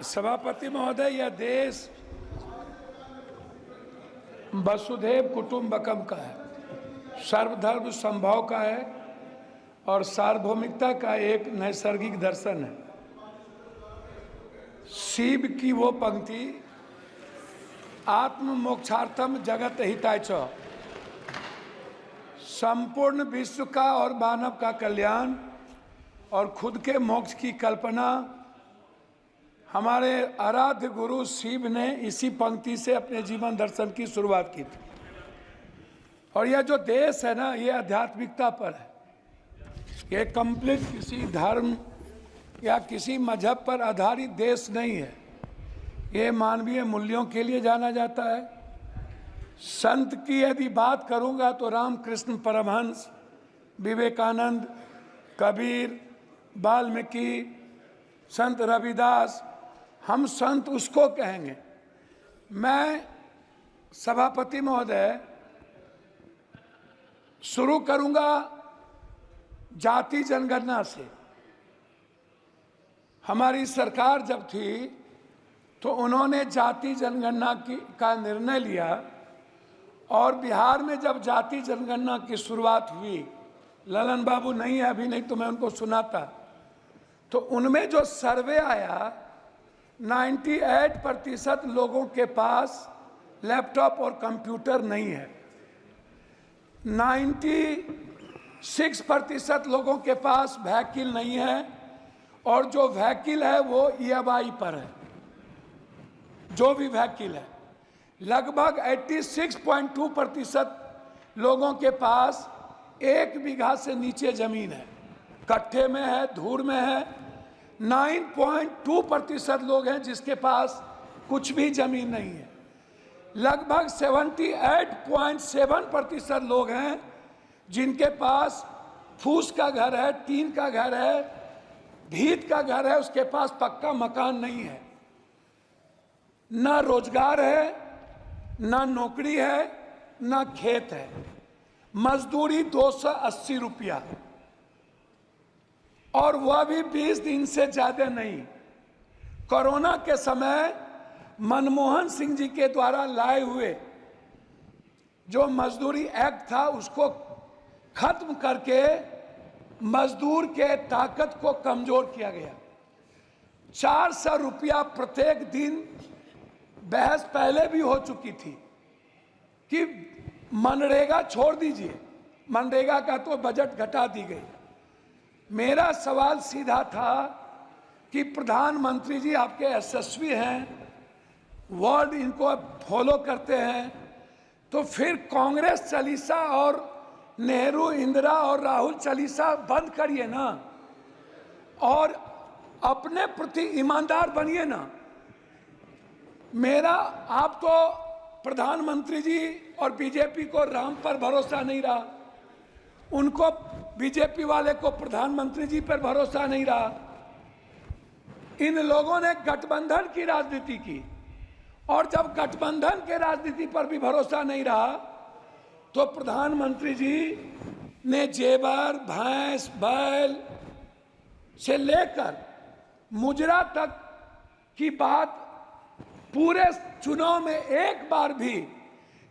सभापति महोदय, यह देश वसुधैव कुटुंबकम का है, सर्वधर्म संभव का है और सार्वभौमिकता का एक नैसर्गिक दर्शन है। शिव की वो पंक्ति आत्म मोक्षार्थम जगत हिताय च, संपूर्ण विश्व का और मानव का कल्याण और खुद के मोक्ष की कल्पना हमारे आराध्य गुरु शिव ने इसी पंक्ति से अपने जीवन दर्शन की शुरुआत की थी। और यह जो देश है ना, ये आध्यात्मिकता पर है। ये कंप्लीट किसी धर्म या किसी मजहब पर आधारित देश नहीं है। ये मानवीय मूल्यों के लिए जाना जाता है। संत की यदि बात करूंगा तो रामकृष्ण परमहंस, विवेकानंद, कबीर, वाल्मीकि, संत रविदास, हम संत उसको कहेंगे। मैं सभापति महोदय शुरू करूंगा जाति जनगणना से। हमारी सरकार जब थी तो उन्होंने जाति जनगणना का निर्णय लिया और बिहार में जब जाति जनगणना की शुरुआत हुई, ललन बाबू नहीं है अभी, नहीं तो मैं उनको सुनाता, तो उनमें जो सर्वे आया 98% लोगों के पास लैपटॉप और कंप्यूटर नहीं है। 96% लोगों के पास व्हीकल नहीं है और जो व्हीकल है वो EMI पर है। जो भी व्हीकल है, लगभग 86.2% लोगों के पास 1 बीघा से नीचे जमीन है, कट्ठे में है, धूर में है। 9.2% लोग हैं जिसके पास कुछ भी जमीन नहीं है। लगभग 78.7% लोग हैं जिनके पास फूस का घर है, टीन का घर है, भीत का घर है, उसके पास पक्का मकान नहीं है। ना रोजगार है, ना नौकरी है, ना खेत है। मजदूरी 280 रुपया, और वह भी 20 दिन से ज्यादा नहीं। कोरोना के समय मनमोहन सिंह जी के द्वारा लाए हुए जो मजदूरी एक्ट था उसको खत्म करके मजदूर के ताकत को कमजोर किया गया। 400 रुपया प्रत्येक दिन। बहस पहले भी हो चुकी थी कि मनरेगा छोड़ दीजिए, मनरेगा का तो बजट घटा दी गई। मेरा सवाल सीधा था कि प्रधानमंत्री जी आपके यशस्वी हैं, वर्ड इनको फॉलो करते हैं, तो फिर कांग्रेस चालीसा और नेहरू, इंदिरा और राहुल चालीसा बंद करिए ना और अपने प्रति ईमानदार बनिए ना। मेरा आप तो प्रधानमंत्री जी और बीजेपी को राम पर भरोसा नहीं रहा, उनको बीजेपी वाले को प्रधानमंत्री जी पर भरोसा नहीं रहा। इन लोगों ने गठबंधन की राजनीति की और जब गठबंधन के राजनीति पर भी भरोसा नहीं रहा तो प्रधानमंत्री जी ने जेवर, भैंस, बैल से लेकर मुजरा तक की बात पूरे चुनाव में एक बार भी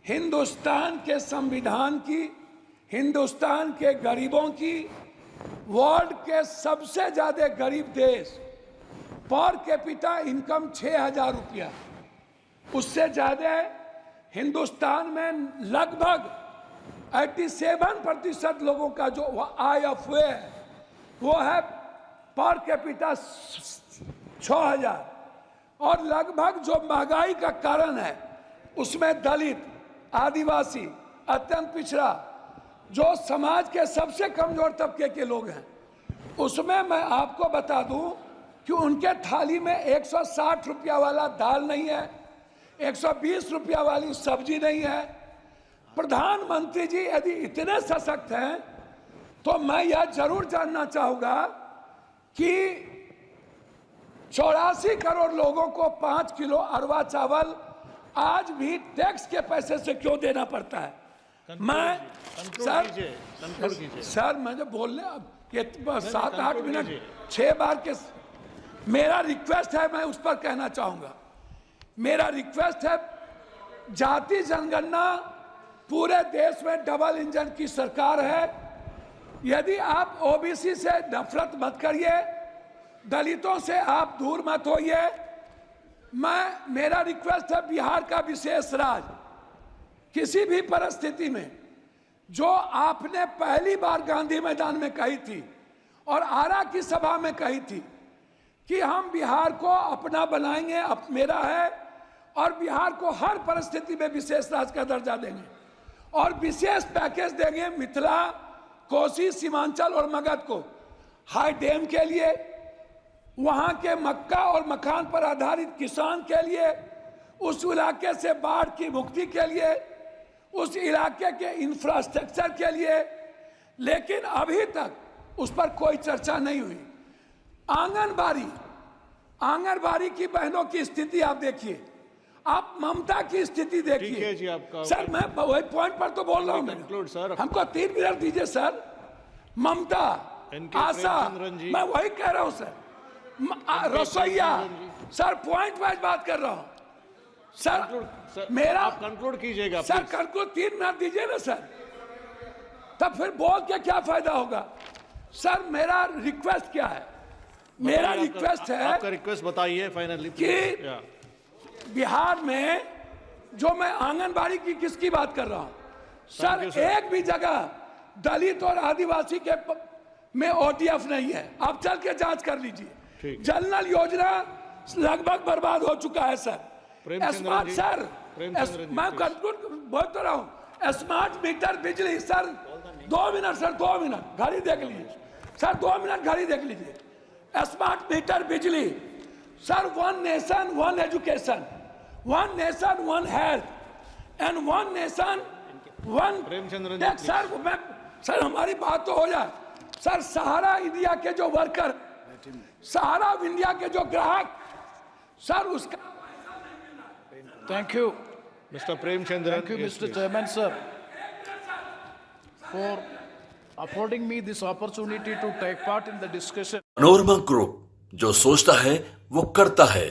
हिंदुस्तान के संविधान की, हिंदुस्तान के गरीबों की, वर्ल्ड के सबसे ज्यादा गरीब देश, पर कैपिटा इनकम 6000 रुपया, उससे ज्यादा हिंदुस्तान में लगभग 87% लोगों का जो IFA है वो है पर कैपिटा 6000। और लगभग जो महंगाई का कारण है उसमें दलित, आदिवासी, अत्यंत पिछड़ा, जो समाज के सबसे कमजोर तबके के लोग हैं, उसमें मैं आपको बता दूं कि उनके थाली में 160 रुपया वाला दाल नहीं है, 120 रुपया वाली सब्जी नहीं है। प्रधानमंत्री जी यदि इतने सशक्त हैं तो मैं यह जरूर जानना चाहूंगा कि 84 करोड़ लोगों को 5 किलो अरवा चावल आज भी टैक्स के पैसे से क्यों देना पड़ता है? मैं सर मैं जो बोलने अब ये 7-8 मिनट 6 बार के मेरा रिक्वेस्ट है, मैं उस पर कहना चाहूंगा, मेरा रिक्वेस्ट है, जाति जनगणना पूरे देश में डबल इंजन की सरकार है। यदि आप ओबीसी से नफरत मत करिए, दलितों से आप दूर मत होइए। मेरा रिक्वेस्ट है, बिहार का विशेष राज किसी भी परिस्थिति में, जो आपने पहली बार गांधी मैदान में कही थी और आरा की सभा में कही थी कि हम बिहार को अपना बनाएंगे, अब मेरा है, और बिहार को हर परिस्थिति में विशेष राज्य का दर्जा देंगे और विशेष पैकेज देंगे मिथिला, कोसी, सीमांचल और मगध को, हाई डैम के लिए, वहां के मक्का और मखान पर आधारित किसान के लिए, उस इलाके से बाढ़ की मुक्ति के लिए, उस इलाके के इंफ्रास्ट्रक्चर के लिए। लेकिन अभी तक उस पर कोई चर्चा नहीं हुई। आंगनबाड़ी की बहनों की स्थिति आप देखिए, आप ममता की स्थिति देखिए। जी, आपका सर मैं वही पॉइंट पर तो बोल रहा हूँ, हमको 3 मिनट दीजिए सर। ममता, आशा, मैं वही कह रहा हूँ सर। रसोईया, सर पॉइंट वाइज बात कर रहा हूँ सर। मेरा आप कंक्लूड कीजिएगा सर, कंक्लूड 3 मिनट दीजिए ना सर, तब फिर बोल के क्या फायदा होगा। सर मेरा रिक्वेस्ट क्या है, मेरा रिक्वेस्ट है, आपका रिक्वेस्ट बताइए फाइनली कि बिहार में जो मैं आंगनबाड़ी की किसकी बात कर रहा हूं सर, एक भी जगह दलित और आदिवासी के में ओटीएफ नहीं है। आप चल के जांच कर लीजिए। जल योजना लगभग बर्बाद हो चुका है सर। स्मार्ट सर, मैं कंक्लूड बोल तो रहा हूं, स्मार्ट मीटर बिजली सर, 2 मिनट सर, 2 मिनट घड़ी देख लीजिए सर, 2 मिनट घड़ी देख लीजिए। स्मार्ट मीटर बिजली sir, 1 nation 1 education, 1 nation 1 health and 1 nation 1 sir हमारी बात तो हो जाए सर। सहारा इंडिया के जो वर्कर, सहारा इंडिया के जो ग्राहक सर, उसका Thank you. Mr. Premchandran. Thank you, Mr. Chairman, sir, for affording me this opportunity to take part in the discussion. Manorama group, जो सोचता है वो करता है।